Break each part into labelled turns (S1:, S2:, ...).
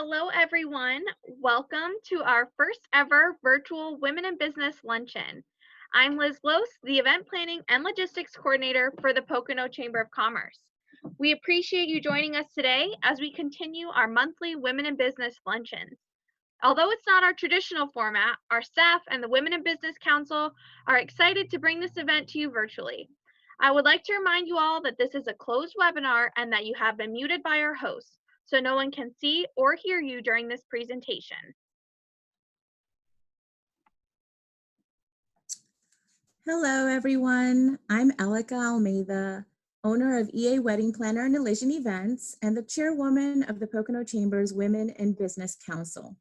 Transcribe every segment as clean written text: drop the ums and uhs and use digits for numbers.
S1: Hello, everyone. Welcome to our first ever virtual Women in Business Luncheon. I'm Liz BLOSE, the event planning and logistics coordinator for the Pocono Chamber of Commerce. We appreciate you joining us today as we continue our monthly Women in Business Luncheons. Although it's not our traditional format, our staff and the Women in Business Council are excited to bring this event to you virtually. I would like to remind you all that this is a closed webinar and that you have been muted by our hosts, so no one can see or hear you during this presentation.
S2: Hello, everyone. I'm ELIKA ALMEIDA, owner of EA Wedding Planner and ELYSIAN Events, and the chairwoman of the Pocono Chamber's Women in Business Council.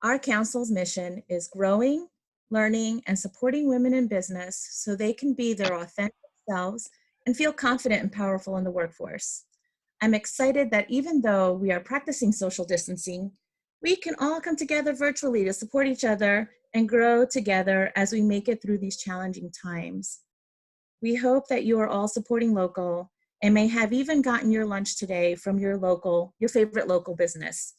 S2: Our council's mission is growing, learning, and supporting women in business so they can be their authentic selves and feel confident and powerful in the workforce. I'm excited that even though we are practicing social distancing, we can all come together virtually to support each other and grow together as we make it through these challenging times. We hope that you are all supporting local and may have even gotten your lunch today from your favorite local business.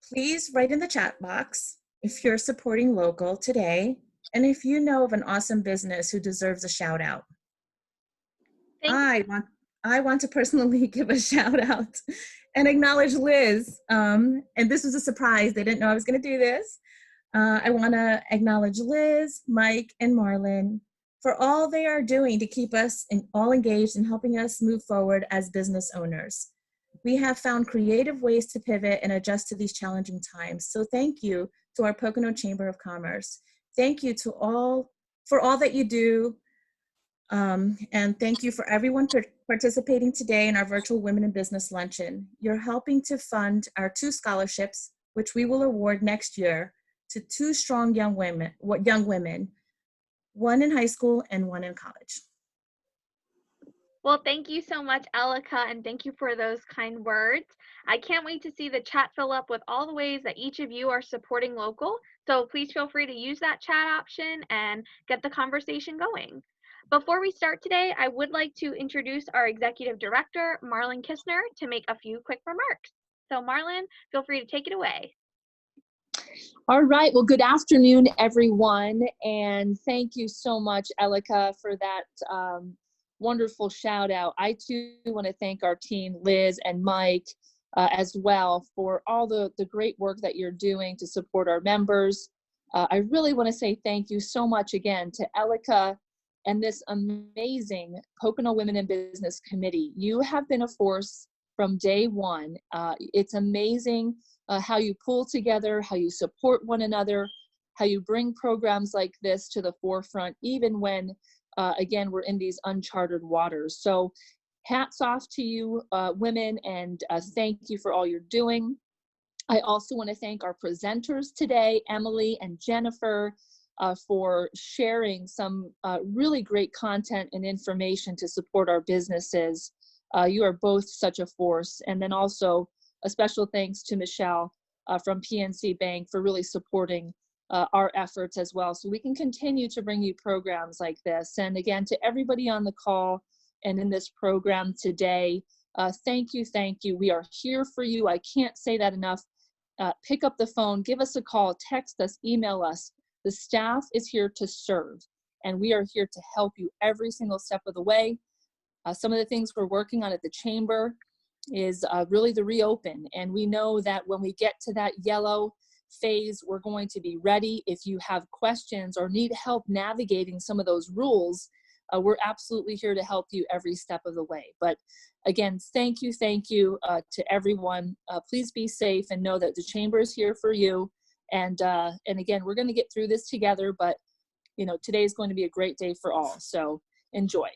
S2: Please write in the chat box if you're supporting local today and if you know of an awesome business who deserves a shout out. I want to personally give a shout out and acknowledge Liz. And this was a surprise. They didn't know I was going to do this. I want to acknowledge Liz, Mike, and MARLYN for all they are doing to keep us all engaged and helping us move forward as business owners. We have found creative ways to pivot and adjust to these challenging times. So thank you to our Pocono Chamber of Commerce. Thank you for all that you do. And thank you for everyone for participating today in our virtual Women in Business Luncheon. You're helping to fund our 2 scholarships, which we will award next year to 2 strong young women, one in high school and one in college.
S1: Well, thank you so much, ELIKA, and thank you for those kind words. I can't wait to see the chat fill up with all the ways that each of you are supporting local. So please feel free to use that chat option and get the conversation going. Before we start today, I would like to introduce our Executive Director, MARLYN KISSNER, to make a few quick remarks. So MARLYN, feel free to take it away.
S3: All right, well, good afternoon, everyone, and thank you so much, ELIKA, for that wonderful shout out. I too want to thank our team, Liz and Mike, as well, for all the great work that you're doing to support our members. I really want to say thank you so much again to ELIKA and this amazing Pocono Women in Business Committee. You have been a force from day one. It's amazing how you pull together, how you support one another, how you bring programs like this to the forefront, even when, again, we're in these uncharted waters. So hats off to you, women, and thank you for all you're doing. I also want to thank our presenters today, Emily and Jennifer, for sharing some really great content and information to support our businesses. You are both such a force. And then also a special thanks to Michelle from PNC Bank for really supporting our efforts as well, so we can continue to bring you programs like this. And again, to everybody on the call and in this program today, thank you, thank you. We are here for you. I can't say that enough. Pick up the phone, give us a call, text us, email us. The staff is here to serve, and we are here to help you every single step of the way. Some of the things we're working on at the Chamber is really the reopen, and we know that when we get to that yellow phase, we're going to be ready. If you have questions or need help navigating some of those rules, we're absolutely here to help you every step of the way. But again, thank you to everyone. Please be safe and know that the Chamber is here for you. And again, we're going to get through this together, but you know, today is going to be a great day for all. So enjoy.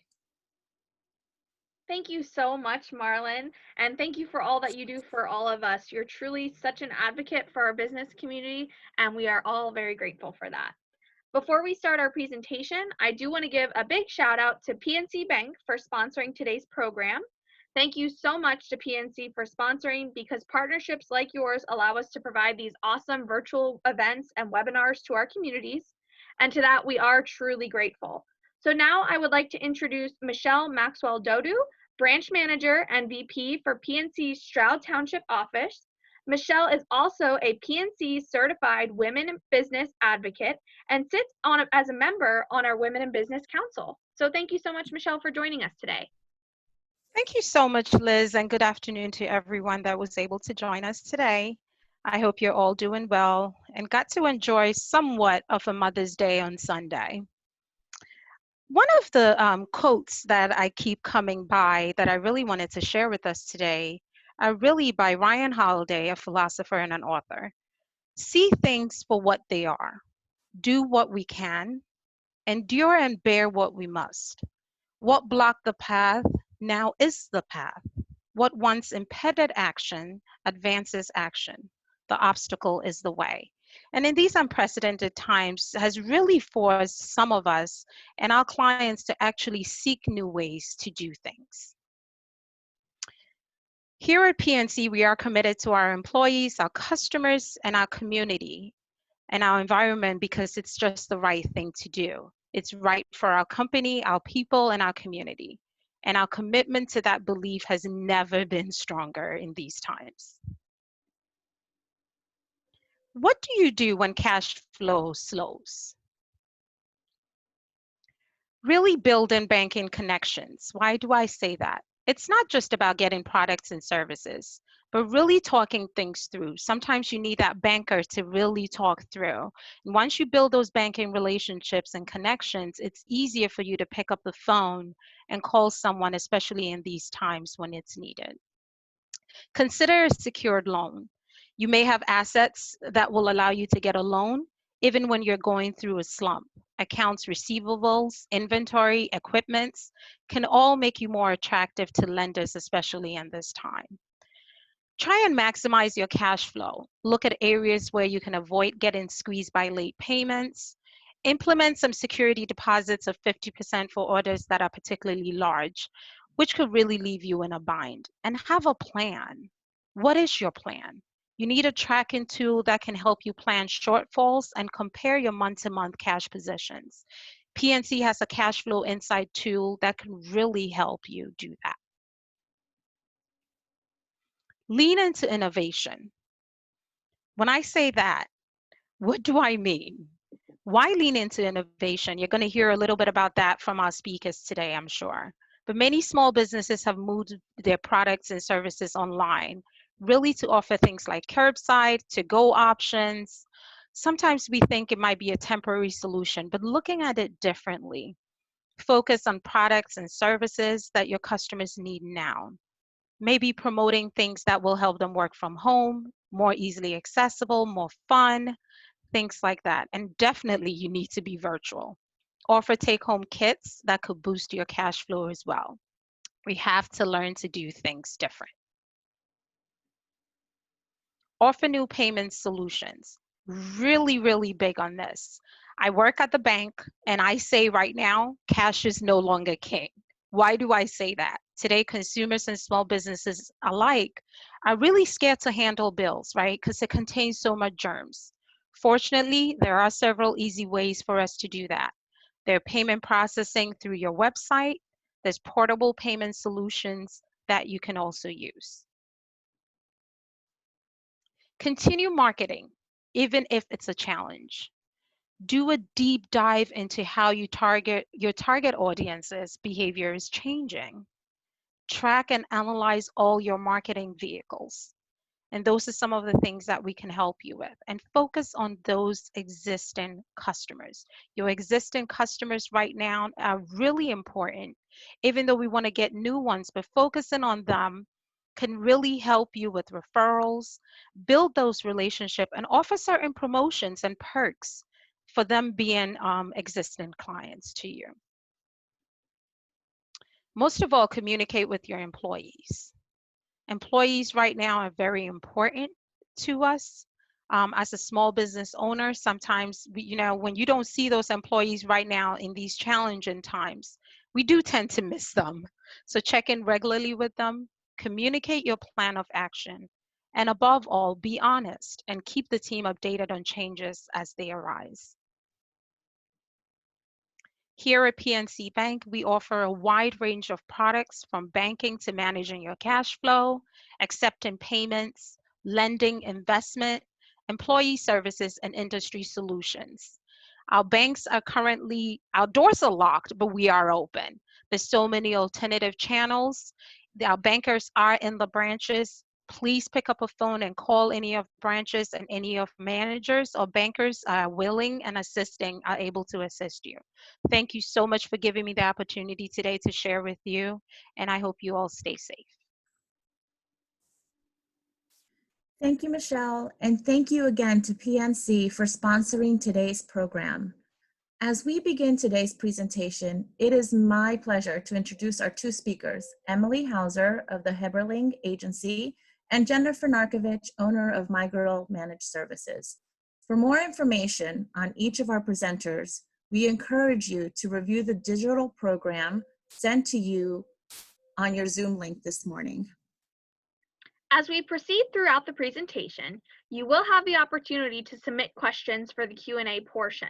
S1: Thank you so much, MARLYN, and thank you for all that you do for all of us. You're truly such an advocate for our business community, and we are all very grateful for that. Before we start our presentation, I do want to give a big shout out to PNC Bank for sponsoring today's program. Thank you so much to PNC for sponsoring, because partnerships like yours allow us to provide these awesome virtual events and webinars to our communities, and to that we are truly grateful. So now I would like to introduce Michelle Maxwell Dodu, Branch Manager and VP for PNC's Stroud Township office. Michelle is also a PNC certified women in business advocate and sits as a member on our Women in Business Council. So thank you so much, Michelle, for joining us today.
S4: Thank you so much, Liz, and good afternoon to everyone that was able to join us today. I hope you're all doing well and got to enjoy somewhat of a Mother's Day on Sunday. One of the quotes that I keep coming by that I really wanted to share with us today are really by Ryan Holiday, a philosopher and an author. See things for what they are. Do what we can. Endure and bear what we must. What blocked the path now is the path. What once impeded action advances action. The obstacle is the way. And in these unprecedented times has really forced some of us and our clients to actually seek new ways to do things. Here at PNC, we are committed to our employees, our customers, and our community and our environment because it's just the right thing to do. It's right for our company, our people, and our community. And our commitment to that belief has never been stronger in these times. What do you do when cash flow slows? Really build in banking connections. Why do I say that? It's not just about getting products and services, but really talking things through. Sometimes you need that banker to really talk through. And once you build those banking relationships and connections, it's easier for you to pick up the phone and call someone, especially in these times when it's needed. Consider a secured loan. You may have assets that will allow you to get a loan even when you're going through a slump. Accounts receivables, inventory, equipments can all make you more attractive to lenders, especially in this time. Try and maximize your cash flow. Look at areas where you can avoid getting squeezed by late payments. Implement some security deposits of 50% for orders that are particularly large, which could really leave you in a bind. And have a plan. What is your plan? You need a tracking tool that can help you plan shortfalls and compare your month-to-month cash positions. PNC has a cash flow insight tool that can really help you do that. Lean into innovation. When I say that, what do I mean? Why lean into innovation? You're going to hear a little bit about that from our speakers today, I'm sure. But many small businesses have moved their products and services online, really to offer things like curbside, to-go options. Sometimes we think it might be a temporary solution, but looking at it differently, focus on products and services that your customers need now. Maybe promoting things that will help them work from home, more easily accessible, more fun, things like that. And definitely you need to be virtual. Offer take-home kits that could boost your cash flow as well. We have to learn to do things different. Offer new payment solutions. Really, really big on this. I work at the bank and I say right now, cash is no longer king. Why do I say that? Today, consumers and small businesses alike are really scared to handle bills, right? Because it contains so much germs. Fortunately, there are several easy ways for us to do that. There's payment processing through your website. There's portable payment solutions that you can also use. Continue marketing, even if it's a challenge. Do a deep dive into how your target audience's behavior is changing. Track and analyze all your marketing vehicles. And those are some of the things that we can help you with. And focus on those existing customers. Your existing customers right now are really important, even though we want to get new ones, but focusing on them can really help you with referrals, build those relationships, and offer certain promotions and perks for them being existing clients to you. Most of all, communicate with your employees. Employees right now are very important to us. As a small business owner, sometimes, when you don't see those employees right now in these challenging times, we do tend to miss them. So check in regularly with them, communicate your plan of action, and above all, be honest and keep the team updated on changes as they arise. Here at PNC Bank, we offer a wide range of products from banking to managing your cash flow, accepting payments, lending, investment, employee services, and industry solutions. Our banks are currently, our doors are locked, but we are open. There's so many alternative channels. Our bankers are in the branches. Please pick up a phone and call any of branches, and any of managers or bankers are willing and are able to assist you. Thank you so much for giving me the opportunity today to share with you, and I hope you all stay safe.
S2: Thank you, Michelle, and thank you again to PNC for sponsoring today's program. As we begin today's presentation, it is my pleasure to introduce our two speakers, Emily Hauser of the Heberling Agency and Jennifer Narkavich, owner of My Girl Managed Services. For more information on each of our presenters, we encourage you to review the digital program sent to you on your Zoom link this morning.
S1: As we proceed throughout the presentation, you will have the opportunity to submit questions for the Q&A portion.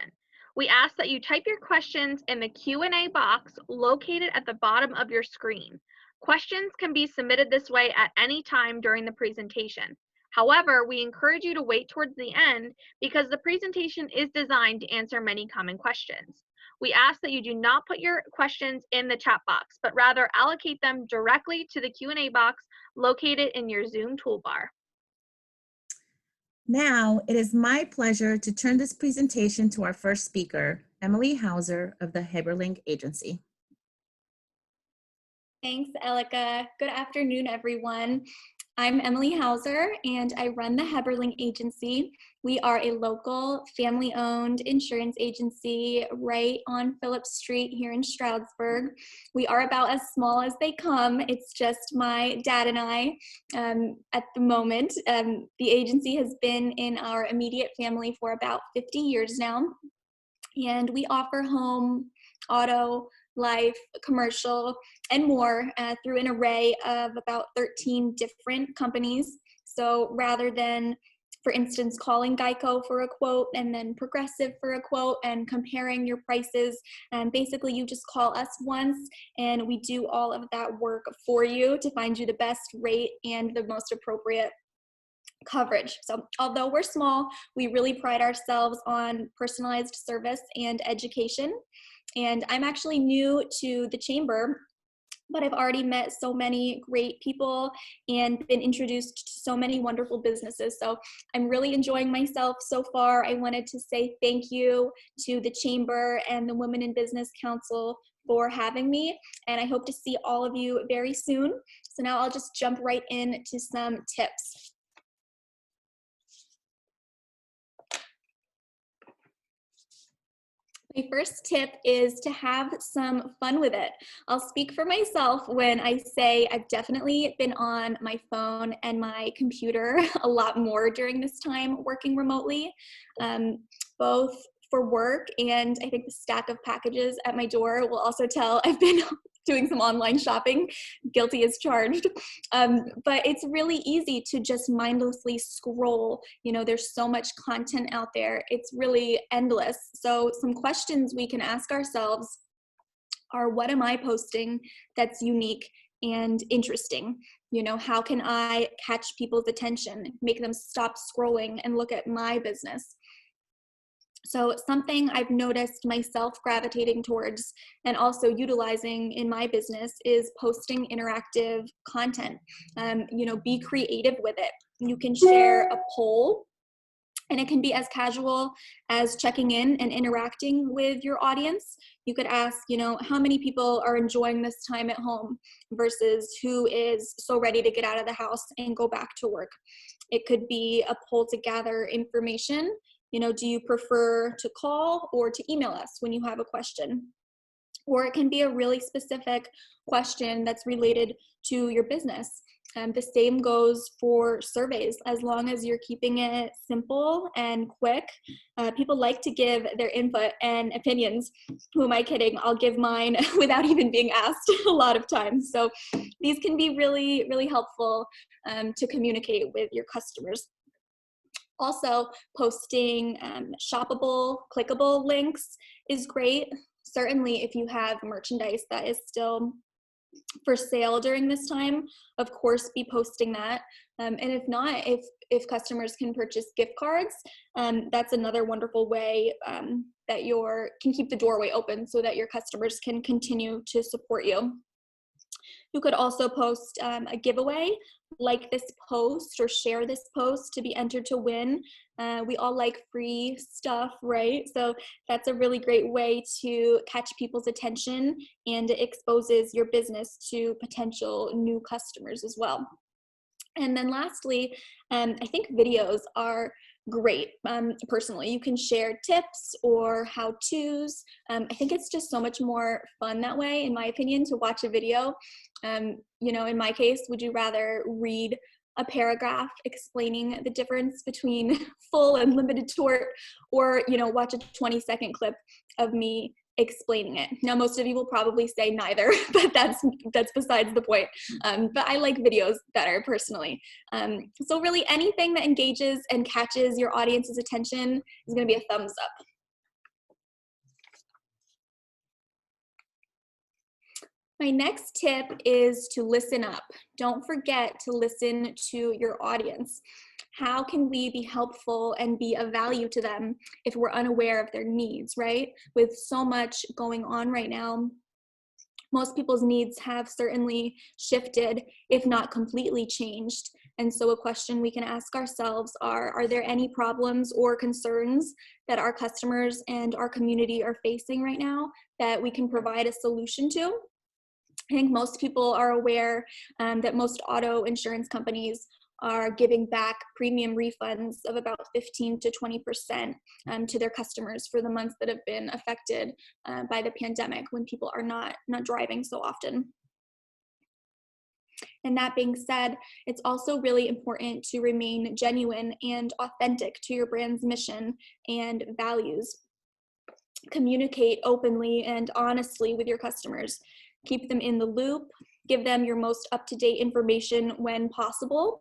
S1: We ask that you type your questions in the Q&A box located at the bottom of your screen. Questions can be submitted this way at any time during the presentation. However, we encourage you to wait towards the end because the presentation is designed to answer many common questions. We ask that you do not put your questions in the chat box, but rather allocate them directly to the Q&A box located in your Zoom toolbar.
S2: Now, it is my pleasure to turn this presentation to our first speaker, Emily Hauser of the Heberling Agency.
S5: Thanks, ELIKA. Good afternoon, everyone. I'm Emily Hauser, and I run the Heberling Agency. We are a local, family-owned insurance agency right on Phillips Street here in Stroudsburg. We are about as small as they come. It's just my dad and I at the moment. The agency has been in our immediate family for about 50 years now, and we offer home, auto, life, commercial, and more through an array of about 13 different companies. So rather than, for instance, calling Geico for a quote and then Progressive for a quote and comparing your prices, basically you just call us once and we do all of that work for you to find you the best rate and the most appropriate coverage. So although we're small, we really pride ourselves on personalized service and education. And I'm actually new to the chamber, but I've already met so many great people and been introduced to so many wonderful businesses. So I'm really enjoying myself so far. I wanted to say thank you to the chamber and the Women in Business Council for having me, and I hope to see all of you very soon. So now I'll just jump right into some tips. My first tip is to have some fun with it. I'll speak for myself when I say I've definitely been on my phone and my computer a lot more during this time working remotely, both for work, and I think the stack of packages at my door will also tell I've been doing some online shopping, guilty as charged. But it's really easy to just mindlessly scroll. You know, there's so much content out there. It's really endless. So some questions we can ask ourselves are, what am I posting that's unique and interesting? You know, how can I catch people's attention, make them stop scrolling and look at my business? So something I've noticed myself gravitating towards and also utilizing in my business is posting interactive content. You know, be creative with it. You can share a poll, and it can be as casual as checking in and interacting with your audience. You could ask, you know, how many people are enjoying this time at home versus who is so ready to get out of the house and go back to work. It could be a poll to gather information. You know, do you prefer to call or to email us when you have a question? Or it can be a really specific question that's related to your business. The same goes for surveys. As long as you're keeping it simple and quick, people like to give their input and opinions. Who am I kidding? I'll give mine without even being asked a lot of times. So these can be really, really helpful to communicate with your customers. Also, posting shoppable, clickable links is great. Certainly if you have merchandise that is still for sale during this time, of course, be posting that. And if not, if customers can purchase gift cards, that's another wonderful way that can keep the doorway open so that your customers can continue to support you. You could also post a giveaway, like this post or share this post to be entered to win. We all like free stuff, right? So that's a really great way to catch people's attention, and it exposes your business to potential new customers as well. And then lastly, I think videos are great. Personally, you can share tips or how-tos. I think it's just so much more fun that way, in my opinion, to watch a video. You know, in my case, would you rather read a paragraph explaining the difference between full and limited tort, or, you know, watch a 20-second clip of me explaining it? Now, most of you will probably say neither, but that's besides the point. But I like videos better personally. So really anything that engages and catches your audience's attention is going to be a thumbs up. My next tip is to listen up. Don't forget to listen to your audience. How can we be helpful and be of value to them if we're unaware of their needs, right? With so much going on right now, most people's needs have certainly shifted, if not completely changed. And so a question we can ask ourselves are there any problems or concerns that our customers and our community are facing right now that we can provide a solution to? I think most people are aware that most auto insurance companies are giving back premium refunds of about 15 to 20% to their customers for the months that have been affected by the pandemic, when people are not driving so often. And that being said, it's also really important to remain genuine and authentic to your brand's mission and values. Communicate openly and honestly with your customers. Keep them in the loop. Give them your most up-to-date information when possible.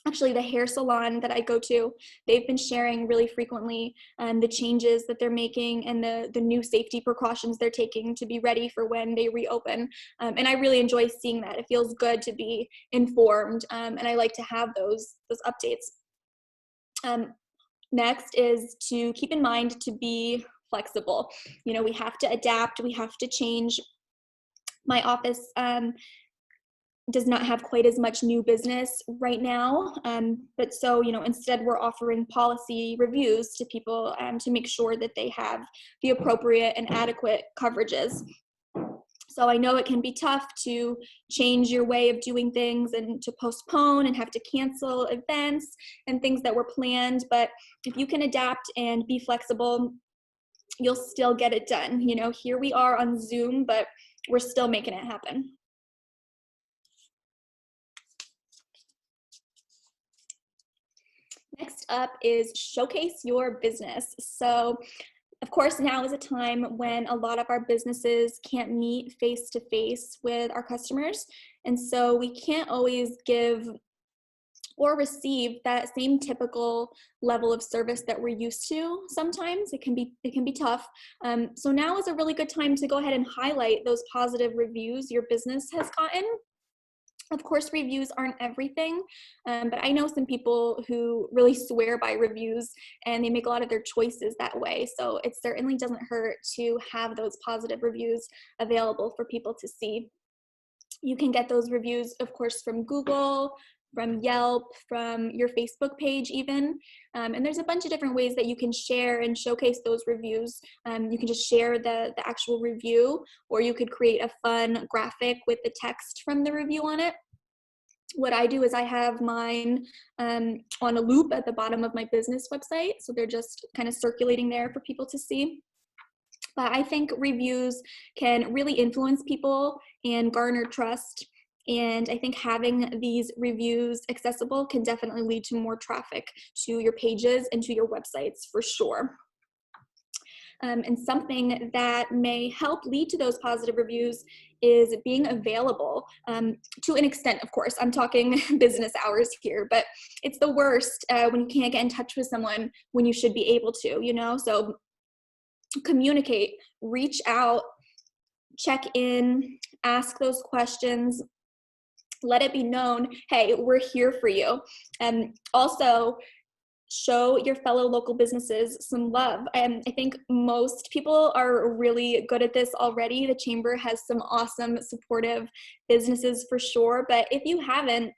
S5: Actually, the hair salon that I go to, they've been sharing really frequently the changes that they're making and the new safety precautions they're taking to be ready for when they reopen. And I really enjoy seeing that. It feels good to be informed, and I like to have those updates. Next is to keep in mind to be flexible. You know, we have to adapt, we have to change. My office does not have quite as much new business right now, but so, you know, instead we're offering policy reviews to people to make sure that they have the appropriate and adequate coverages. So I know it can be tough to change your way of doing things and to postpone and have to cancel events and things that were planned, but if you can adapt and be flexible, you'll still get it done. You know, here we are on Zoom, but we're still making it happen. Next up is showcase your business. So, of course, now is a time when a lot of our businesses can't meet face-to-face with our customers. And so we can't always give or receive that same typical level of service that we're used to. Sometimes it can be tough. So now is a really good time to go ahead and highlight those positive reviews your business has gotten. Of course, reviews aren't everything, but I know some people who really swear by reviews and they make a lot of their choices that way. So it certainly doesn't hurt to have those positive reviews available for people to see. You can get those reviews, of course, from Google, from Yelp, from your Facebook page even. And there's a bunch of different ways that you can share and showcase those reviews. You can just share the actual review, or you could create a fun graphic with the text from the review on it. What I do is I have mine on a loop at the bottom of my business website. So they're just kind of circulating there for people to see. But I think reviews can really influence people and garner trust. And I think having these reviews accessible can definitely lead to more traffic to your pages and to your websites for sure. And something that may help lead to those positive reviews is being available to an extent, of course. I'm talking business hours here, but it's the worst when you can't get in touch with someone when you should be able to, you know? So communicate, reach out, check in, ask those questions. Let it be known, hey, we're here for you. And also show your fellow local businesses some love. And I think most people are really good at this already. The Chamber has some awesome, supportive businesses for sure. But if you haven't,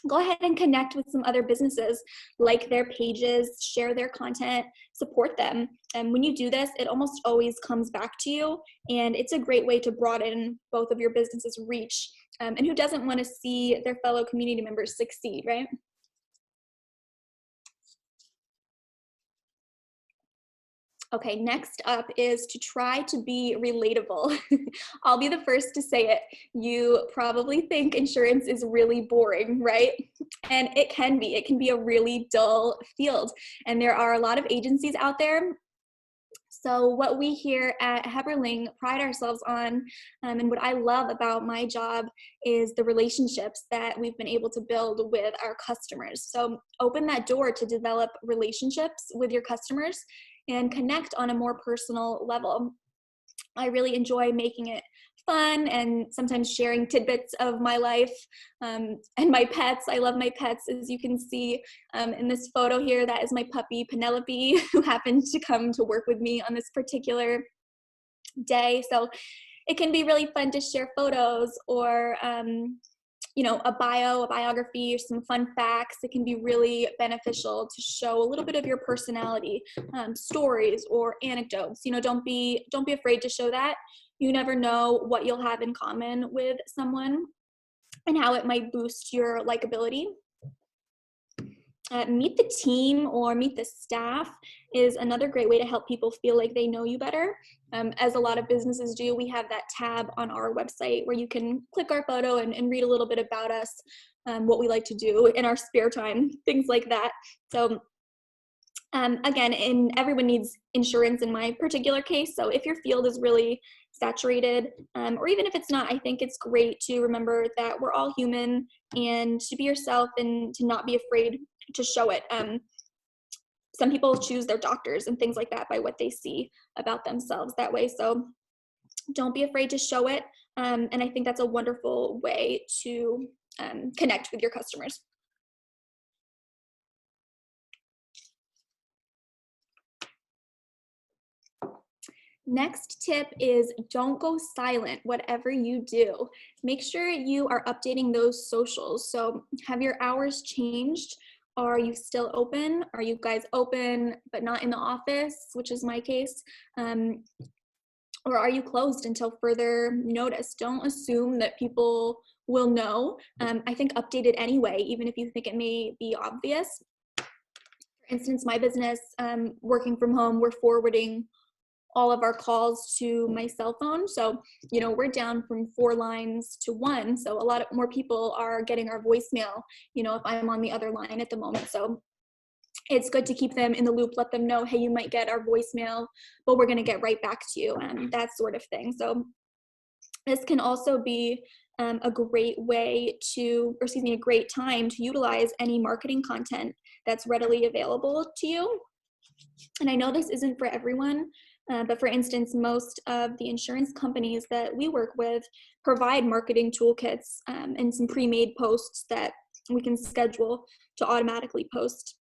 S5: go ahead and connect with some other businesses, like their pages, share their content, support them. And when you do this, it almost always comes back to you. And it's a great way to broaden both of your businesses' reach. And who doesn't want to see their fellow community members succeed, right? Okay, next up is to try to be relatable. I'll be the first to say it. You probably think insurance is really boring, right? And it can be. It can be a really dull field. And there are a lot of agencies out there. So what we here at Heberling pride ourselves on, and what I love about my job, is the relationships that we've been able to build with our customers. So open that door to develop relationships with your customers and connect on a more personal level. I really enjoy making it fun and sometimes sharing tidbits of my life and my pets. I love my pets. As you can see in this photo here, that is my puppy Penelope, who happened to come to work with me on this particular day. So it can be really fun to share photos or you know, a biography, or some fun facts. It can be really beneficial to show a little bit of your personality, stories or anecdotes. You know, don't be afraid to show that. You never know what you'll have in common with someone and how it might boost your likability. Meet the team or meet the staff is another great way to help people feel like they know you better. As a lot of businesses do, we have that tab on our website where you can click our photo and read a little bit about us, what we like to do in our spare time, things like that. So again, everyone needs insurance in my particular case. So if your field is really saturated, or even if it's not, I think it's great to remember that we're all human and to be yourself and to not be afraid to show it. Some people choose their doctors and things like that by what they see about themselves that way. So don't be afraid to show it. And I think that's a wonderful way to connect with your customers. Next tip is don't go silent, whatever you do. Make sure you are updating those socials. So have your hours changed? Are you still open? Are you guys open but not in the office, which is my case? Or are you closed until further notice? Don't assume that people will know. I think update it anyway, even if you think it may be obvious. For instance, my business, working from home, we're forwarding all of our calls to my cell phone. So, you know, we're down from 4 lines to 1. So a lot more people are getting our voicemail, you know, if I'm on the other line at the moment. So it's good to keep them in the loop, let them know, hey, you might get our voicemail, but we're going to get right back to you, and that sort of thing. So this can also be a great way to, or excuse me, a great time to utilize any marketing content that's readily available to you. And I know this isn't for everyone, but for instance, most of the insurance companies that we work with provide marketing toolkits and some pre-made posts that we can schedule to automatically post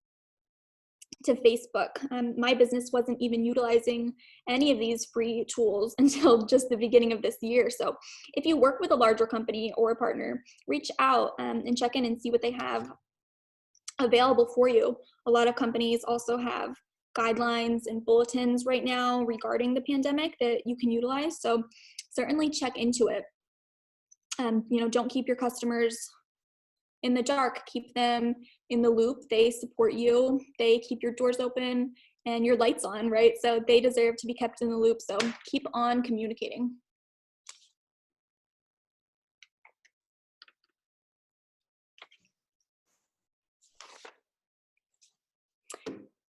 S5: to Facebook. My business wasn't even utilizing any of these free tools until just the beginning of this year. So if you work with a larger company or a partner, reach out and check in and see what they have available for you. A lot of companies also have guidelines and bulletins right now regarding the pandemic that you can utilize. So certainly check into it. You know, don't keep your customers in the dark, keep them in the loop. They support you, they keep your doors open and your lights on, right? So they deserve to be kept in the loop. So keep on communicating.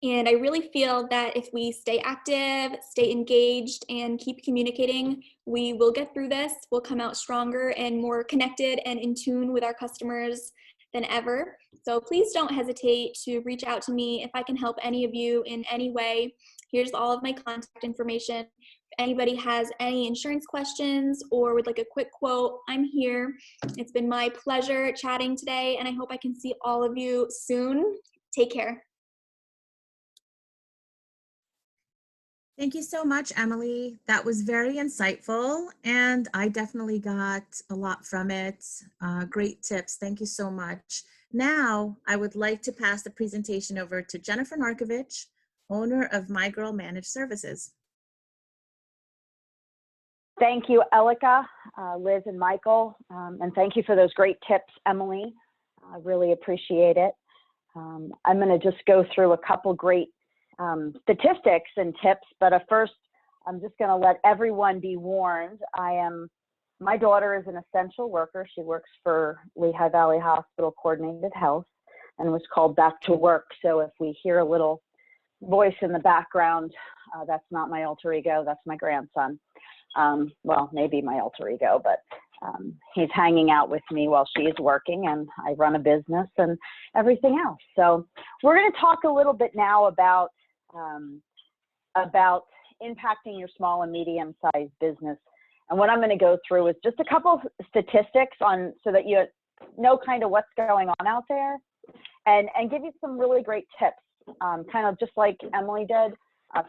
S5: And I really feel that if we stay active, stay engaged, and keep communicating, we will get through this. We'll come out stronger and more connected and in tune with our customers than ever. So please don't hesitate to reach out to me if I can help any of you in any way. Here's all of my contact information. anybody has any insurance questions or would like a quick quote, I'm here. It's been my pleasure chatting today, and I hope I can see all of you soon. Take care.
S2: Thank you so much, Emily. That was very insightful, and I definitely got a lot from it. Great tips. Thank you so much. Now, I would like to pass the presentation over to Jennifer Narkavich, owner of My Girl Managed Services.
S6: Thank you, ELIKA, Liz and Michael, and thank you for those great tips, Emily. I really appreciate it. I'm going to just go through a couple great statistics and tips, but first, I'm just going to let everyone be warned. My daughter is an essential worker. She works for Lehigh Valley Hospital Coordinated Health and was called back to work. So if we hear a little voice in the background, that's not my alter ego, that's my grandson. Well, maybe my alter ego, but he's hanging out with me while she is working, and I run a business and everything else. So we're going to talk a little bit now about impacting your small and medium-sized business. And what I'm going to go through is just a couple of statistics so that you know kind of what's going on out there, and give you some really great tips, kind of just like Emily did.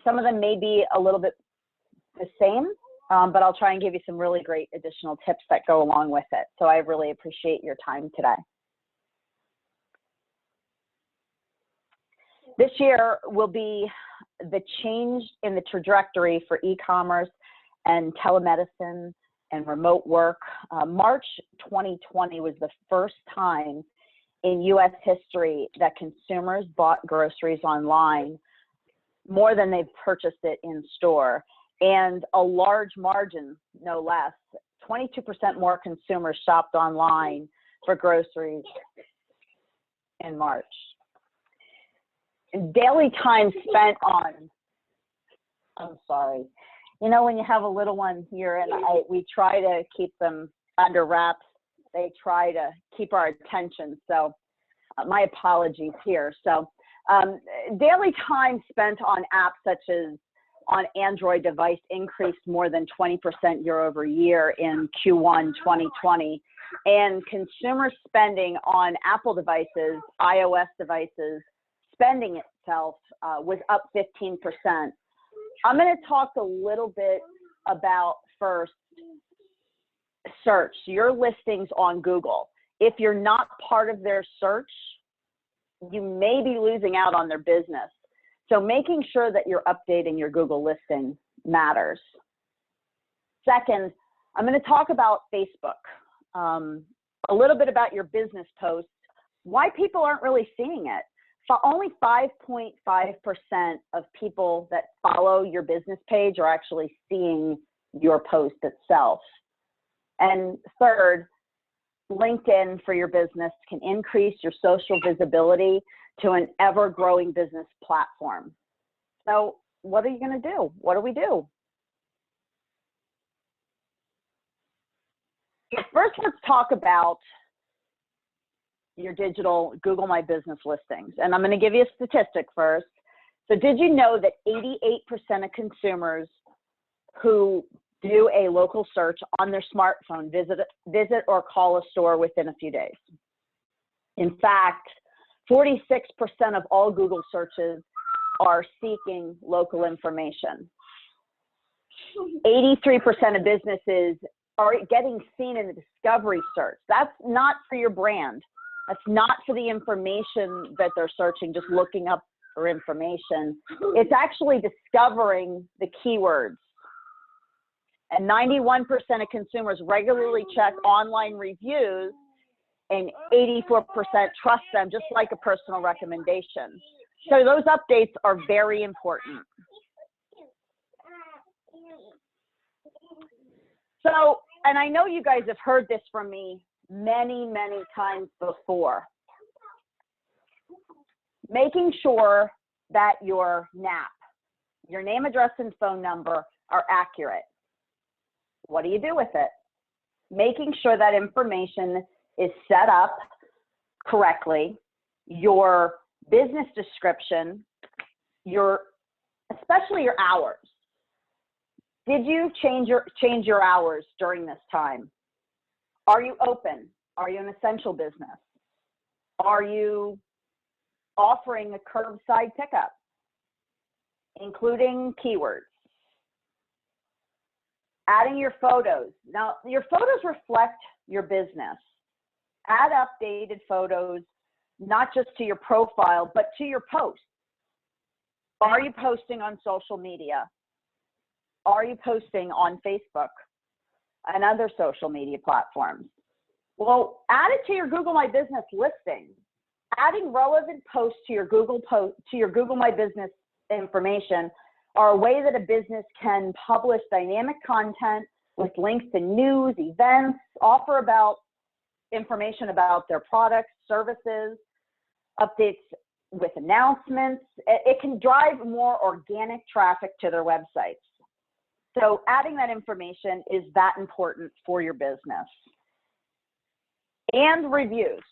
S6: Some of them may be a little bit the same, but I'll try and give you some really great additional tips that go along with it. So I really appreciate your time today. This year will be the change in the trajectory for e-commerce and telemedicine and remote work. March 2020 was the first time in US history that consumers bought groceries online more than they've purchased it in store, and a large margin, no less. 22% more consumers shopped online for groceries in March. Daily time spent on, I'm sorry, you know, when you have a little one here and we try to keep them under wraps, they try to keep our attention. So my apologies here. So daily time spent on apps such as on Android device increased more than 20% year over year in Q1 2020. And consumer spending on Apple devices, iOS devices, spending itself was up 15%. I'm going to talk a little bit about first search, your listings on Google. If you're not part of their search, you may be losing out on their business. So making sure that you're updating your Google listing matters. Second, I'm going to talk about Facebook, a little bit about your business posts, why people aren't really seeing it. Only 5.5% of people that follow your business page are actually seeing your post itself. And third, LinkedIn for your business can increase your social visibility to an ever-growing business platform. So what are you going to do? What do we do? First, let's talk about your digital Google My Business listings. And I'm going to give you a statistic first. So did you know that 88% of consumers who do a local search on their smartphone visit or call a store within a few days? In fact, 46% of all Google searches are seeking local information. 83% of businesses are getting seen in the discovery search. That's not for your brand. That's not for the information that they're searching, just looking up for information. It's actually discovering the keywords. And 91% of consumers regularly check online reviews, and 84% trust them just like a personal recommendation. So those updates are very important. So, and I know you guys have heard this from me many, many times before. Making sure that your NAP, your name, address, and phone number are accurate. What do you do with it? Making sure that information is set up correctly, your business description, especially your hours. Did you change your hours during this time? Are you open? Are you an essential business? Are you offering a curbside pickup, including keywords? Adding your photos. Now, your photos reflect your business. Add updated photos, not just to your profile, but to your posts. Are you posting on social media? Are you posting on Facebook and other social media platforms? Well, add it to your Google My Business listing. Adding relevant posts to your Google My Business information are a way that a business can publish dynamic content with links to news, events, offer about information about their products, services, updates with announcements. It can drive more organic traffic to their websites. So adding that information is that important for your business. And reviews.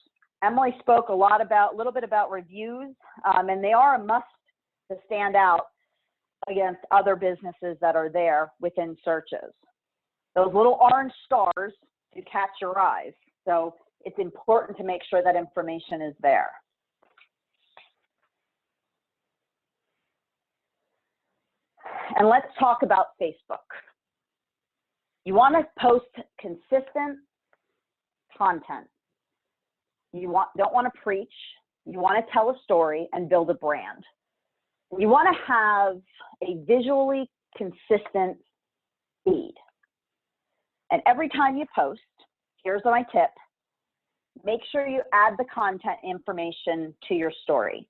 S6: Emily spoke a little bit about reviews, and they are a must to stand out against other businesses that are there within searches. Those little orange stars to catch your eyes. So it's important to make sure that information is there. And let's talk about Facebook. You want to post consistent content. You don't want to preach. You want to tell a story and build a brand. You want to have a visually consistent feed. And every time you post, here's my tip, make sure you add the content information to your story.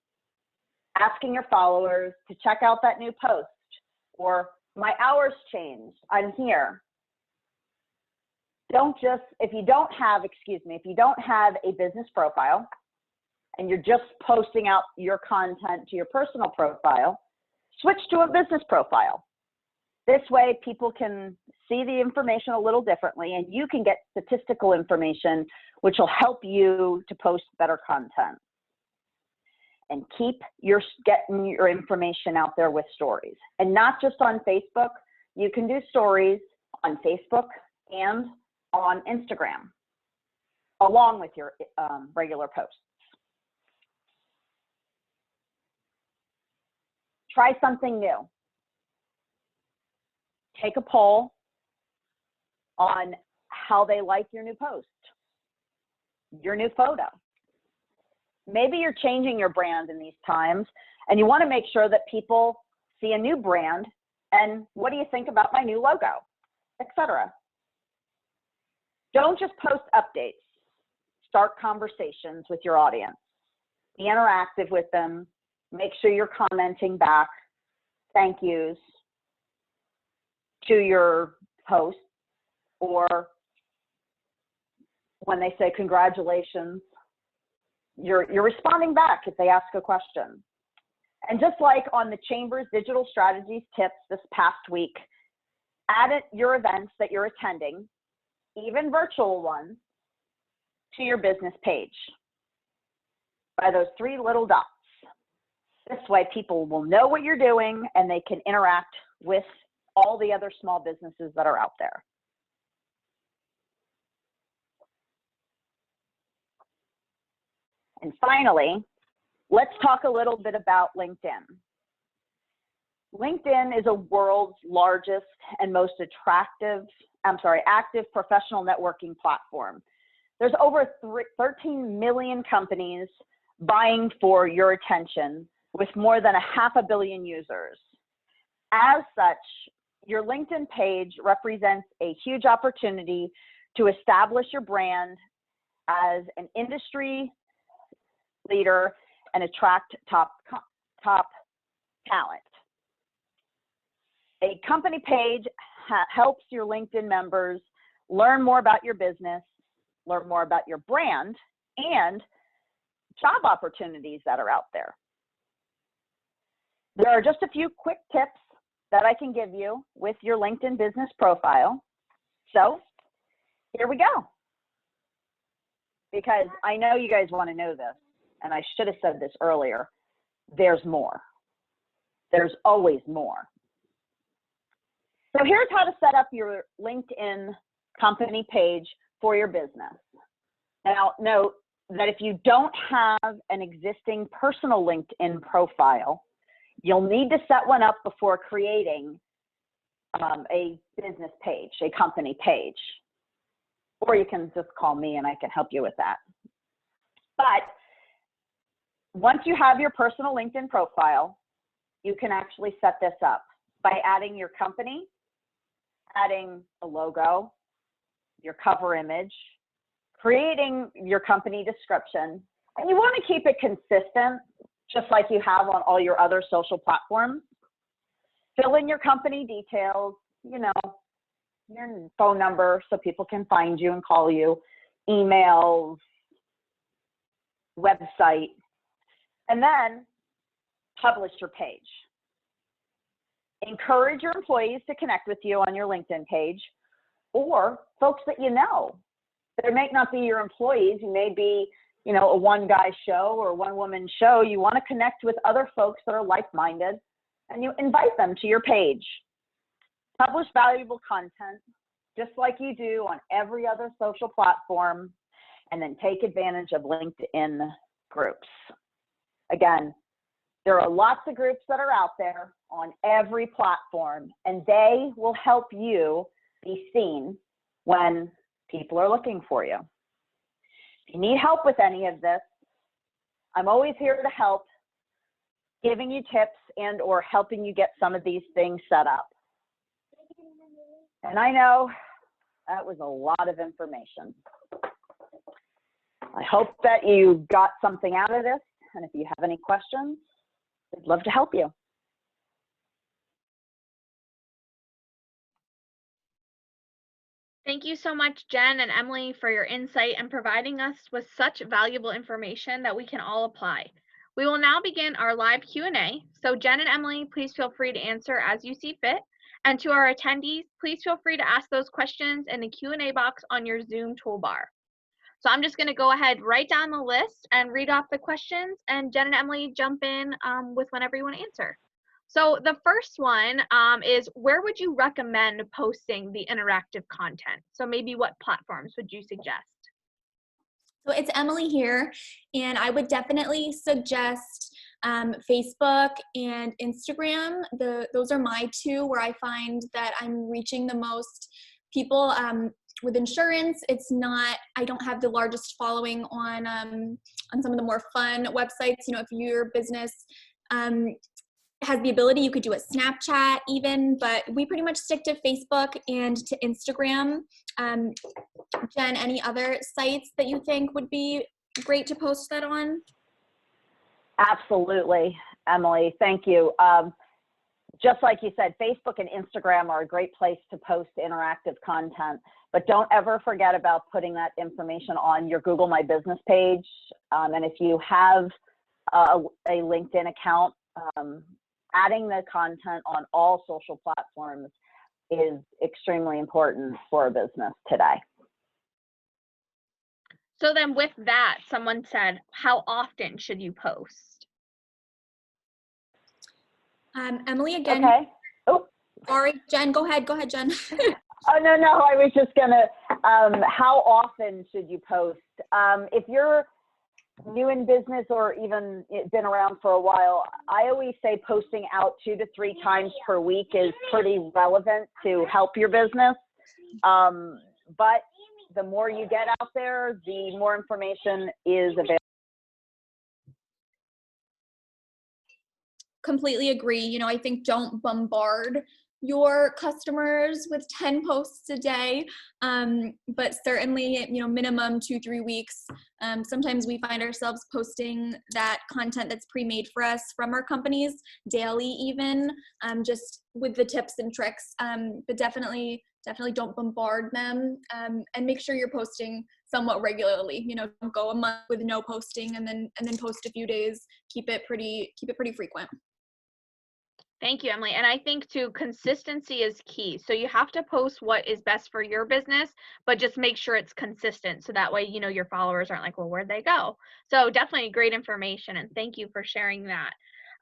S6: Asking your followers to check out that new post, or my hours changed, I'm here. Don't just, if you don't have a business profile and you're just posting out your content to your personal profile, switch to a business profile. This way people can see the information a little differently and you can get statistical information which will help you to post better content. And keep getting your information out there with stories. And not just on Facebook, you can do stories on Facebook and on Instagram, along with your regular posts. Try something new. Take a poll on how they like your new post, your new photo. Maybe you're changing your brand in these times and you want to make sure that people see a new brand and what do you think about my new logo, etc. Don't just post updates. Start conversations with your audience. Be interactive with them. Make sure you're commenting back thank yous to your post, or when they say congratulations, you're responding back if they ask a question. And just like on the Chamber's digital strategies tips this past week, add your events that you're attending, even virtual ones, to your business page by those three little dots. This way people will know what you're doing and they can interact with all the other small businesses that are out there. And finally, let's talk a little bit about LinkedIn. LinkedIn is a world's largest and most active professional networking platform. There's over 13 million companies vying for your attention with more than 500 million users. As such, your LinkedIn page represents a huge opportunity to establish your brand as an industry leader and attract top talent. A company page helps your LinkedIn members learn more about your business, learn more about your brand, and job opportunities that are out there. There are just a few quick tips that I can give you with your LinkedIn business profile. So here we go. Because I know you guys want to know this, and I should have said this earlier, there's more. There's always more. So here's how to set up your LinkedIn company page for your business. Now, note that if you don't have an existing personal LinkedIn profile, you'll need to set one up before creating a business page, a company page. Or you can just call me and I can help you with that. But once you have your personal LinkedIn profile, you can actually set this up by adding your company, adding a logo, your cover image, creating your company description, and you want to keep it consistent, just like you have on all your other social platforms. Fill in your company details, you know, your phone number so people can find you and call you, emails, website, and then publish your page. Encourage your employees to connect with you on your LinkedIn page, or folks that you know. There may not be your employees, you may be, you know, a one-guy show or one-woman show. You want to connect with other folks that are like-minded, and you invite them to your page. Publish valuable content, just like you do on every other social platform, and then take advantage of LinkedIn groups. Again, there are lots of groups that are out there on every platform, and they will help you be seen when people are looking for you. If you need help with any of this, I'm always here to help, giving you tips and or helping you get some of these things set up. And I know that was a lot of information. I hope that you got something out of this, and if you have any questions, I'd love to help you.
S1: Thank you so much, Jen and Emily, for your insight and providing us with such valuable information that we can all apply. We will now begin our live Q&A. So Jen and Emily, please feel free to answer as you see fit. And to our attendees, please feel free to ask those questions in the Q&A box on your Zoom toolbar. So I'm just going to go ahead, write down the list and read off the questions, and Jen and Emily jump in with whenever you want to answer. So the first one is, where would you recommend posting the interactive content? So maybe what platforms would you suggest?
S5: So it's Emily here, and I would definitely suggest Facebook and Instagram. Those are my two where I find that I'm reaching the most people. With insurance, it's not, I don't have the largest following on some of the more fun websites. You know, if your business has the ability, you could do a Snapchat even, but we pretty much stick to Facebook and to Instagram. Jen, any other sites that you think would be great to post that on?
S6: Absolutely, Emily, thank you. Just like you said, Facebook and Instagram are a great place to post interactive content, but don't ever forget about putting that information on your Google My Business page. And if you have a LinkedIn account, adding the content on all social platforms is extremely important for a business today.
S1: So then with that, someone said, how often should you post?
S5: Emily, again.
S6: Okay. Oh,
S5: sorry, Jen, go ahead, Jen.
S6: Oh, no, I was just gonna, how often should you post? If you're new in business or even been around for a while, I always say posting out 2 to 3 times per week is pretty relevant to help your business. But the more you get out there, the more information is available.
S5: Completely agree. You know, I think don't bombard your customers with 10 posts a day, but certainly, you know, minimum 2-3 weeks. Sometimes we find ourselves posting that content that's pre-made for us from our companies daily, even just with the tips and tricks. But definitely don't bombard them, and make sure you're posting somewhat regularly. You know, don't go a month with no posting and then post a few days. Keep it pretty frequent.
S1: Thank you, Emily. And I think too, consistency is key. So you have to post what is best for your business, but just make sure it's consistent. So that way, you know, your followers aren't like, well, where'd they go? So definitely great information. And thank you for sharing that.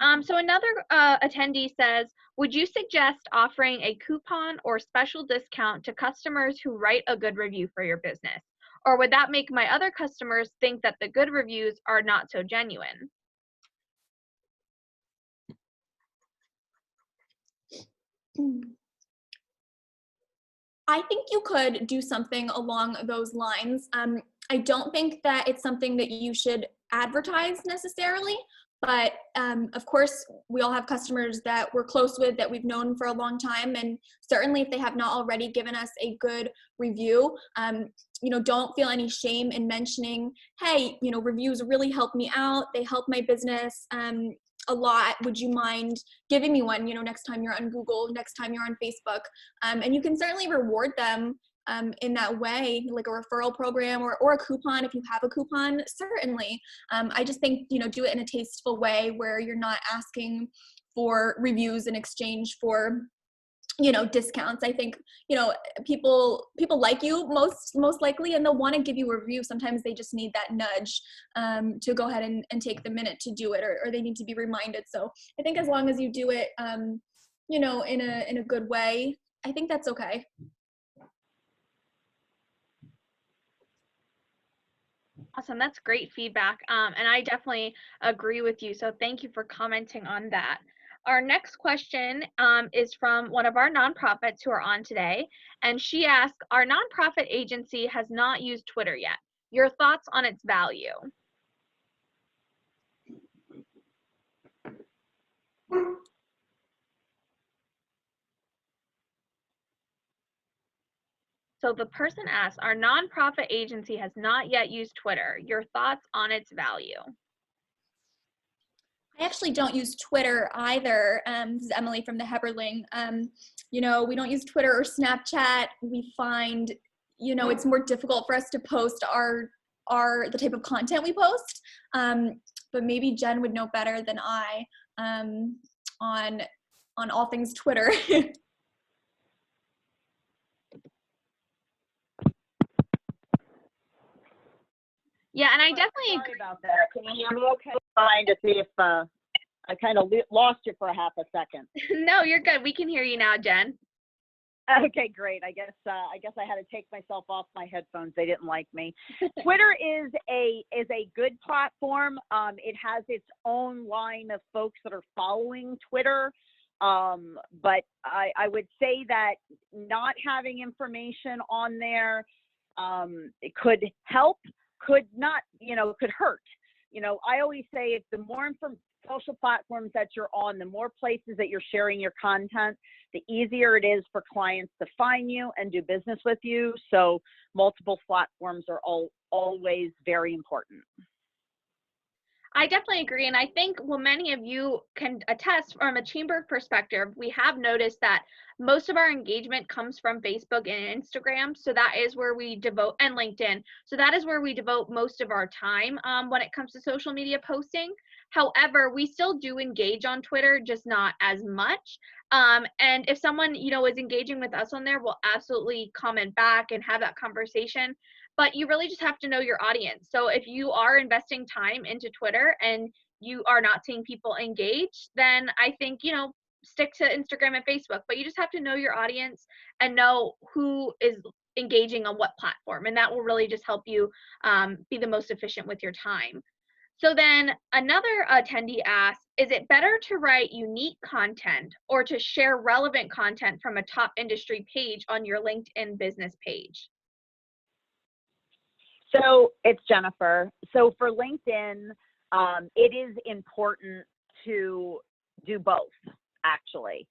S1: So another attendee says, would you suggest offering a coupon or special discount to customers who write a good review for your business? Or would that make my other customers think that the good reviews are not so genuine?
S5: I think you could do something along those lines. I don't think that it's something that you should advertise necessarily, but of course, we all have customers that we're close with that we've known for a long time, and certainly if they have not already given us a good review, don't feel any shame in mentioning, hey, reviews really help me out. They help my business a lot. Would you mind giving me one, next time you're on Google, next time you're on Facebook? And you can certainly reward them in that way, like a referral program or a coupon if you have a coupon, certainly. I just think, do it in a tasteful way where you're not asking for reviews in exchange for discounts. I think, people like you most likely, and they'll want to give you a review. Sometimes they just need that nudge to go ahead and take the minute to do it, or they need to be reminded. So I think as long as you do it, in a good way, I think that's okay.
S1: Awesome, that's great feedback. And I definitely agree with you. So thank you for commenting on that. Our next question is from one of our nonprofits who are on today. And she asked, our nonprofit agency has not used Twitter yet. Your thoughts on its value? So the person asks, our nonprofit agency has not yet used Twitter. Your thoughts on its value?
S5: I actually don't use Twitter either. This is Emily from the Heberling. We don't use Twitter or Snapchat. We find, it's more difficult for us to post the type of content we post. But maybe Jen would know better than I on all things Twitter.
S1: Yeah, and I definitely
S6: agree about that. Can you hear me okay? Trying to see if I kind of lost you for a half a second.
S1: No, you're good. We can hear you now, Jen.
S6: Okay, great. I guess I had to take myself off my headphones. They didn't like me. Twitter is a good platform. It has its own line of folks that are following Twitter. But I would say that not having information on there, it could help, could not, could hurt. I always say if the more social platforms that you're on, the more places that you're sharing your content, the easier it is for clients to find you and do business with you. So multiple platforms are always very important.
S1: I definitely agree. And I think, well, many of you can attest from a chamber perspective, we have noticed that most of our engagement comes from Facebook and Instagram. So that is where we devote, and LinkedIn. So that is where we devote most of our time when it comes to social media posting. However, we still do engage on Twitter, just not as much. And if someone, is engaging with us on there, we'll absolutely comment back and have that conversation. But you really just have to know your audience. So if you are investing time into Twitter and you are not seeing people engage, then I think, stick to Instagram and Facebook. But you just have to know your audience and know who is engaging on what platform. And that will really just help you be the most efficient with your time. So then another attendee asks, is it better to write unique content or to share relevant content from a top industry page on your LinkedIn business page?
S6: So it's Jennifer. So for LinkedIn, it is important to do both, actually,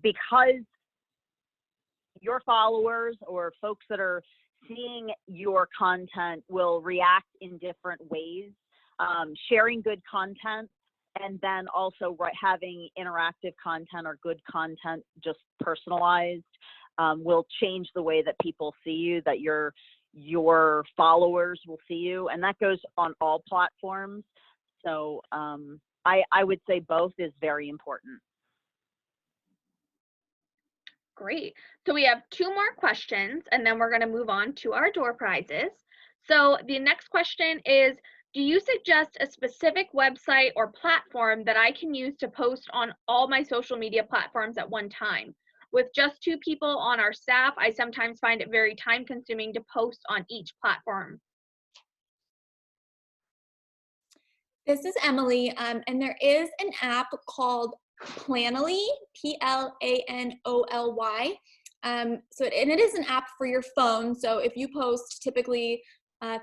S6: because your followers or folks that are seeing your content will react in different ways. Sharing good content and then also having interactive content or good content just personalized will change the way that people see you, that your followers will see you, and that goes on all platforms. So I would say both is very important.
S1: Great. So we have 2 more questions, and then we're going to move on to our door prizes. So the next question is, Do you suggest a specific website or platform that I can use to post on all my social media platforms at one time? With just 2 people on our staff, I sometimes find it very time consuming to post on each platform.
S5: This is Emily, and there is an app called Planoly, Planoly. And it is an app for your phone. So if you post typically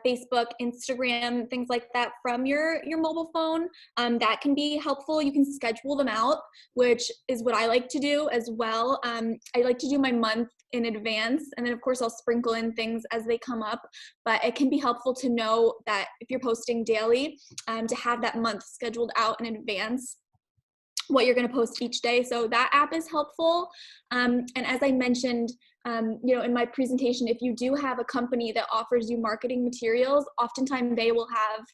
S5: Facebook, Instagram, things like that from your mobile phone, that can be helpful. You can schedule them out, which is what I like to do as well. I like to do my month in advance, and then of course I'll sprinkle in things as they come up, but it can be helpful to know that if you're posting daily, to have that month scheduled out in advance, what you're going to post each day. So that app is helpful. And as I mentioned, in my presentation, if you do have a company that offers you marketing materials, oftentimes they will have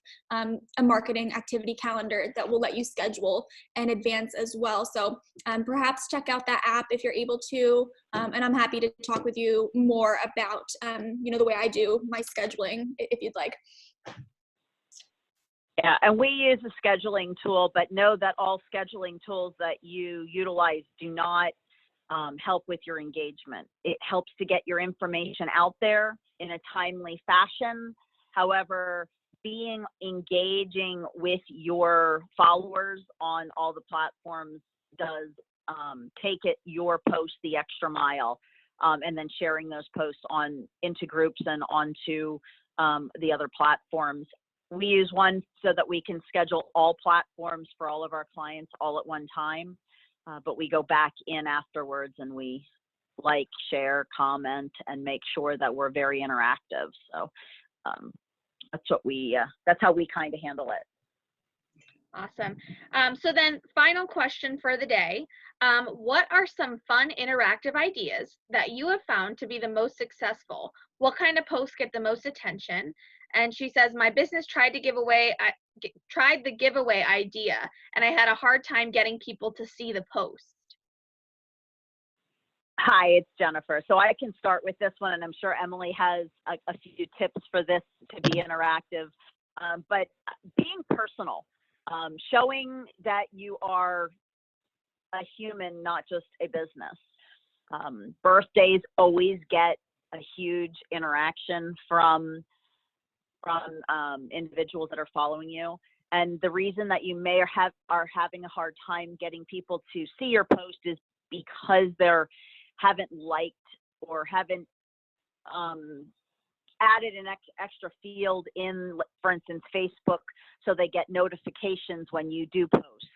S5: a marketing activity calendar that will let you schedule in advance as well. So perhaps check out that app if you're able to, and I'm happy to talk with you more about, the way I do my scheduling if you'd like.
S6: Yeah, and we use a scheduling tool, but know that all scheduling tools that you utilize do not help with your engagement. It helps to get your information out there in a timely fashion. However, engaging with your followers on all the platforms does take your post the extra mile, and then sharing those posts into groups and onto the other platforms. We use one so that we can schedule all platforms for all of our clients all at one time, but we go back in afterwards and we like, share, comment, and make sure that we're very interactive. So that's how we kind of handle it.
S1: Awesome. So then final question for the day. What are some fun interactive ideas that you have found to be the most successful? What kind of posts get the most attention? And she says, my business tried the giveaway idea, and I had a hard time getting people to see the post.
S6: Hi, it's Jennifer. So I can start with this one, and I'm sure Emily has a few tips for this to be interactive. But being personal, showing that you are a human, not just a business. Birthdays always get a huge interaction from individuals that are following you. And the reason that you may are having a hard time getting people to see your post is because they haven't liked or haven't added an extra field in, for instance, Facebook, so they get notifications when you do post.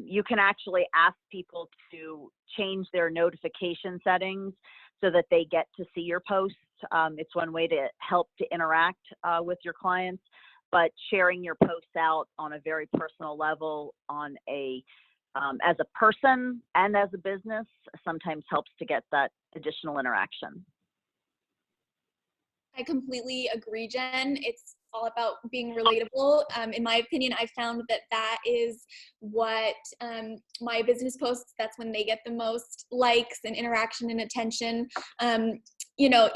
S6: You can actually ask people to change their notification settings so that they get to see your posts. It's one way to help to interact with your clients, but sharing your posts out on a very personal level on as a person and as a business sometimes helps to get that additional interaction.
S5: I completely agree, Jen. It's all about being relatable. In my opinion, I found that is what my business posts, that's when they get the most likes and interaction and attention.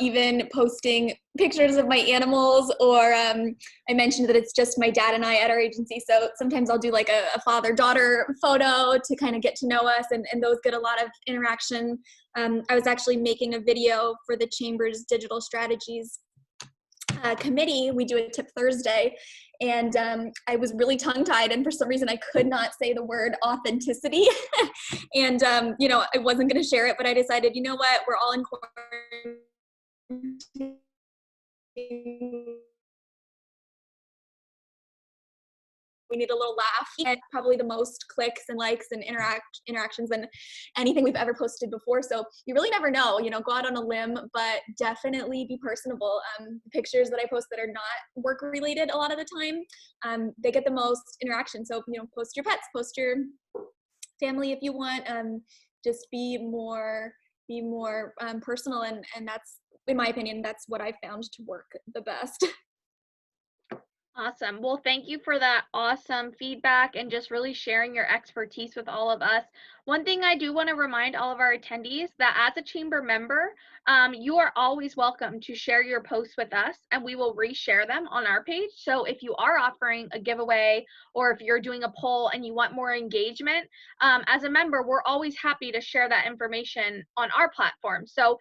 S5: Even posting pictures of my animals, or I mentioned that it's just my dad and I at our agency. So sometimes I'll do like a father-daughter photo to kind of get to know us, and those get a lot of interaction. I was actually making a video for the Chamber's Digital Strategies committee. We do a Tip Thursday, and I was really tongue-tied, and for some reason I could not say the word authenticity. And I wasn't going to share it, but I decided, you know what, we're all in quarantine. We need a little laugh, and probably the most clicks and likes and interactions than anything we've ever posted before. So you really never know, go out on a limb, but definitely be personable. Pictures that I post that are not work related a lot of the time, they get the most interaction. So, post your pets, post your family if you want, just be more personal. And that's, in my opinion, that's what I found to work the best.
S1: Awesome. Well, thank you for that awesome feedback and just really sharing your expertise with all of us. One thing I do want to remind all of our attendees that as a chamber member, you are always welcome to share your posts with us and we will reshare them on our page. So if you are offering a giveaway or if you're doing a poll and you want more engagement, as a member, we're always happy to share that information on our platform. So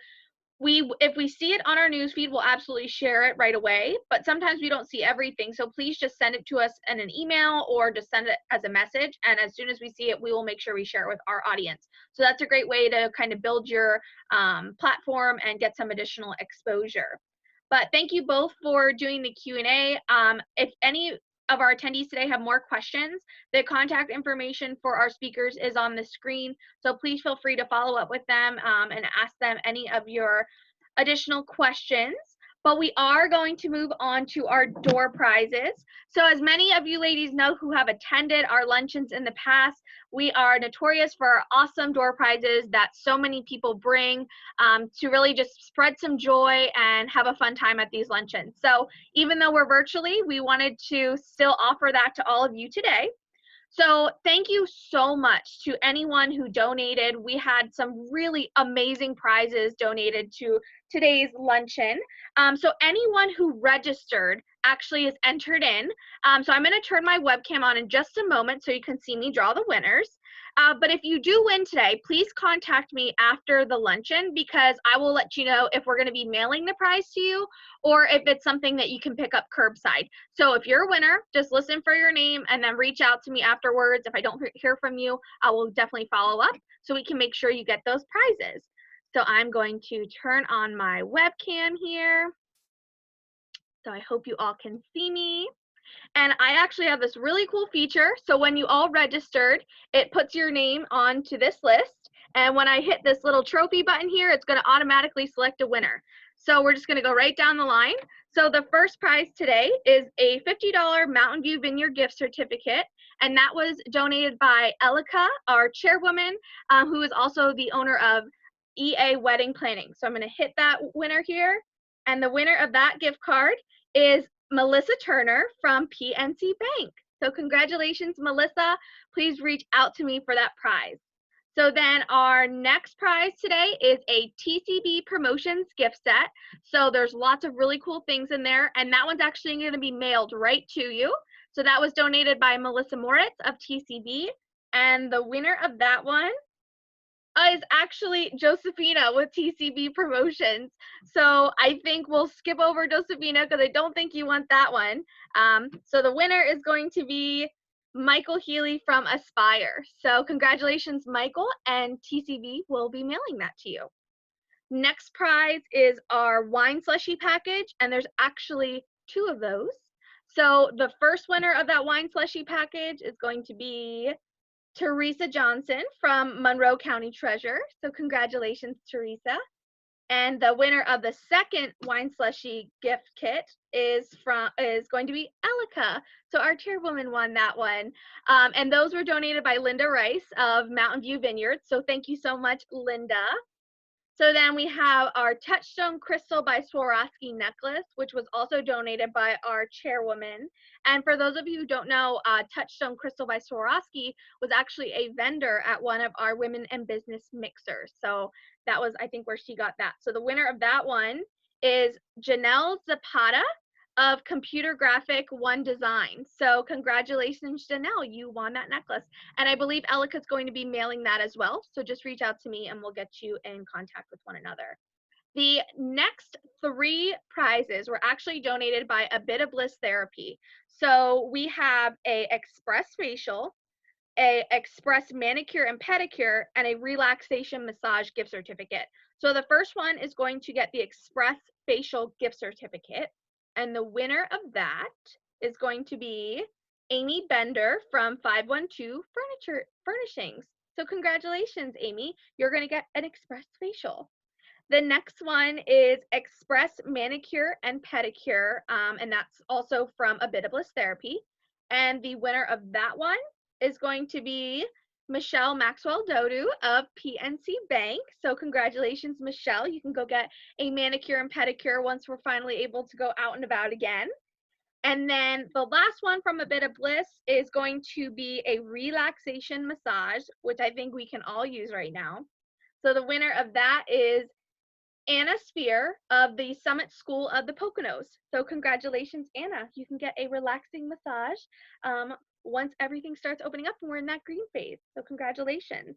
S1: if we see it on our newsfeed, we'll absolutely share it right away, but sometimes we don't see everything. So please just send it to us in an email or just send it as a message. And as soon as we see it, we will make sure we share it with our audience. So that's a great way to kind of build your platform and get some additional exposure. But thank you both for doing the Q&A. If any of our attendees today have more questions, the contact information for our speakers is on the screen. So please feel free to follow up with them and ask them any of your additional questions. But we are going to move on to our door prizes. So as many of you ladies know who have attended our luncheons in the past, we are notorious for our awesome door prizes that so many people bring to really just spread some joy and have a fun time at these luncheons. So even though we're virtually, we wanted to still offer that to all of you today. So thank you so much to anyone who donated. We had some really amazing prizes donated to today's luncheon. So anyone who registered actually is entered in. So I'm going to turn my webcam on in just a moment so you can see me draw the winners. But if you do win today, please contact me after the luncheon because I will let you know if we're going to be mailing the prize to you or if it's something that you can pick up curbside. So if you're a winner, just listen for your name and then reach out to me afterwards. If I don't hear from you, I will definitely follow up so we can make sure you get those prizes. So I'm going to turn on my webcam here. So I hope you all can see me. And I actually have this really cool feature. So when you all registered, it puts your name onto this list. And when I hit this little trophy button here, it's going to automatically select a winner. So we're just going to go right down the line. So the first prize today is a $50 Mountain View Vineyard gift certificate. And that was donated by ELIKA, our chairwoman, who is also the owner of EA Wedding Planning. So I'm going to hit that winner here. And the winner of that gift card is Melissa Turner from PNC Bank. So congratulations, Melissa. Please reach out to me for that prize. So then our next prize today is a TCB Promotions gift set. So there's lots of really cool things in there, and that one's actually going to be mailed right to you. So that was donated by Melissa Moritz of TCB, and the winner of that one is actually Josephina with TCB Promotions. So I think we'll skip over Josephina because I don't think you want that one. So the winner is going to be Michael Healy from Aspire. So congratulations, Michael, and TCB will be mailing that to you. Next prize is our wine slushie package, and there's actually 2 of those. So the first winner of that wine slushie package is going to be Teresa Johnson from Monroe County Treasurer. So congratulations, Teresa. And the winner of the second wine slushie gift kit is going to be ELIKA. So our chairwoman won that one. And those were donated by Linda Rice of Mountain View Vineyard. So thank you so much, Linda. So then we have our Touchstone Crystal by Swarovski necklace, which was also donated by our chairwoman. And for those of you who don't know, Touchstone Crystal by Swarovski was actually a vendor at one of our Women in Business mixers. So that was, I think, where she got that. So the winner of that one is Janelle Zapata of Computer Graphic One Design. So congratulations, Janelle, you won that necklace. And I believe ELIKA is going to be mailing that as well. So just reach out to me and we'll get you in contact with one another. The next 3 prizes were actually donated by A Bit of Bliss Therapy. So we have a Express Facial, a Express Manicure and Pedicure, and a Relaxation Massage gift certificate. So the first one is going to get the Express Facial gift certificate. And the winner of that is going to be Amy Bender from 512 Furnishings. So congratulations, Amy. You're going to get an Express Facial. The next one is Express Manicure and Pedicure, and that's also from A Bit of Bliss Therapy. And the winner of that one is going to be Michelle Maxwell Dodu of PNC Bank. So congratulations, Michelle. You can go get a manicure and pedicure once we're finally able to go out and about again. And then the last one from A Bit of Bliss is going to be a relaxation massage, which I think we can all use right now. So the winner of that is Anna Spear of the Summit School of the Poconos. So congratulations, Anna. You can get a relaxing massage once everything starts opening up and we're in that green phase. So congratulations.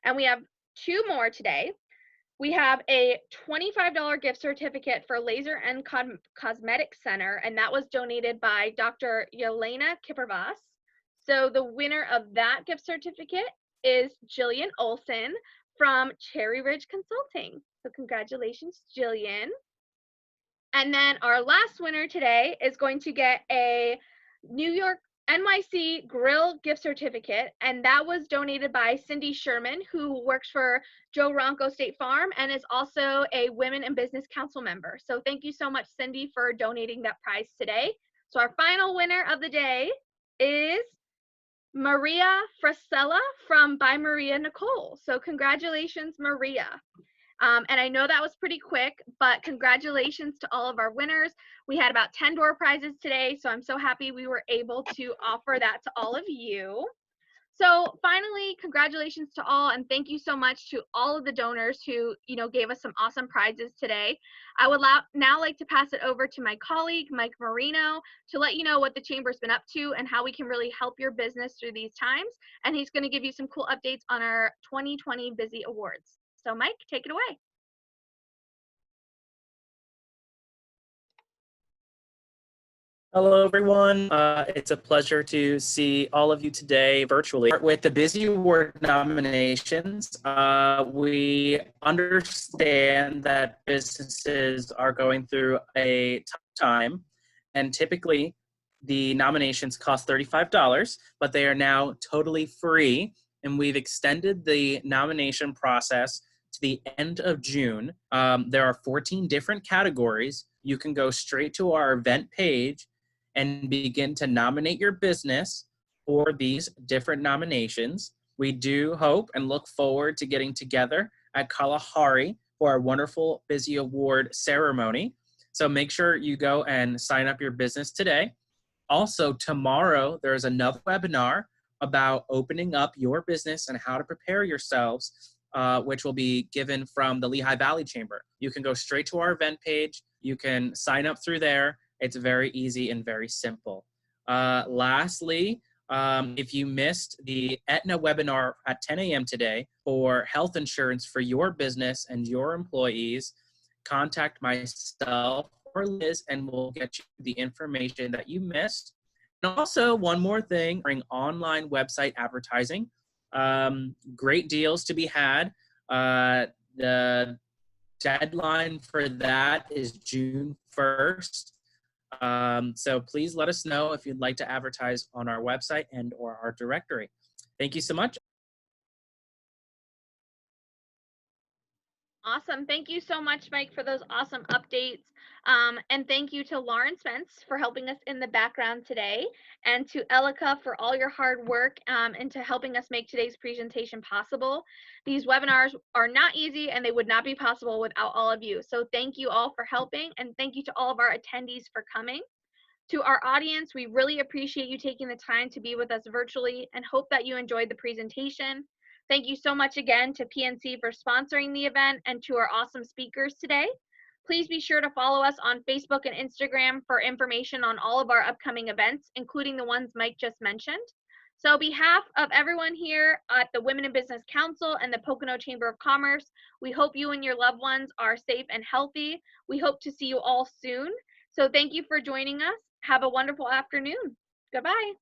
S1: And we have two more today. We have a $25 gift certificate for Laser and Cosmetic Center, and that was donated by Dr. Yelena Kippervas. So the winner of that gift certificate is Jillian Olson from Cherry Ridge Consulting. So congratulations, Jillian. And then our last winner today is going to get a New York NYC Grill gift certificate, and that was donated by Cindy Sherman, who works for Joe Ronco State Farm and is also a Women in Business Council member. So thank you so much, Cindy, for donating that prize today. So our final winner of the day is Maria Frisella from By Maria Nicole. So congratulations, Maria. And I know that was pretty quick, but congratulations to all of our winners. We had about 10 door prizes today, so I'm so happy we were able to offer that to all of you. So finally, congratulations to all, and thank you so much to all of the donors who, gave us some awesome prizes today. I would now like to pass it over to my colleague, Mike Moreno, to let you know what the Chamber's been up to and how we can really help your business through these times. And he's going to give you some cool updates on our 2020 Busy Awards. So Mike, take it away.
S7: Hello, everyone. It's a pleasure to see all of you today virtually. With the Busy Award nominations, we understand that businesses are going through a tough time, and typically the nominations cost $35, but they are now totally free, and we've extended the nomination process to the end of June. There are 14 different categories. You can go straight to our event page and begin to nominate your business for these different nominations. We do hope and look forward to getting together at Kalahari for our wonderful Busy Award ceremony. So make sure you go and sign up your business today. Also, tomorrow, there's another webinar about opening up your business and how to prepare yourselves, which will be given from the Lehigh Valley Chamber. You can go straight to our event page. You can sign up through there. It's very easy and very simple. Lastly, if you missed the Aetna webinar at 10 a.m. today for health insurance for your business and your employees, contact myself or Liz and we'll get you the information that you missed. And also, one more thing, during online website advertising, great deals to be had. The deadline for that is June 1st. So please let us know if you'd like to advertise on our website and or our directory. Thank you so much.
S1: Awesome. Thank you so much, Mike, for those awesome updates. And thank you to Lauren Spence for helping us in the background today, and to ELIKA for all your hard work and to helping us make today's presentation possible. These webinars are not easy and they would not be possible without all of you. So thank you all for helping, and thank you to all of our attendees for coming. To our audience, we really appreciate you taking the time to be with us virtually and hope that you enjoyed the presentation. Thank you so much again to PNC for sponsoring the event and to our awesome speakers today. Please be sure to follow us on Facebook and Instagram for information on all of our upcoming events, including the ones Mike just mentioned. So on behalf of everyone here at the Women in Business Council and the Pocono Chamber of Commerce, we hope you and your loved ones are safe and healthy. We hope to see you all soon. So thank you for joining us. Have a wonderful afternoon. Goodbye.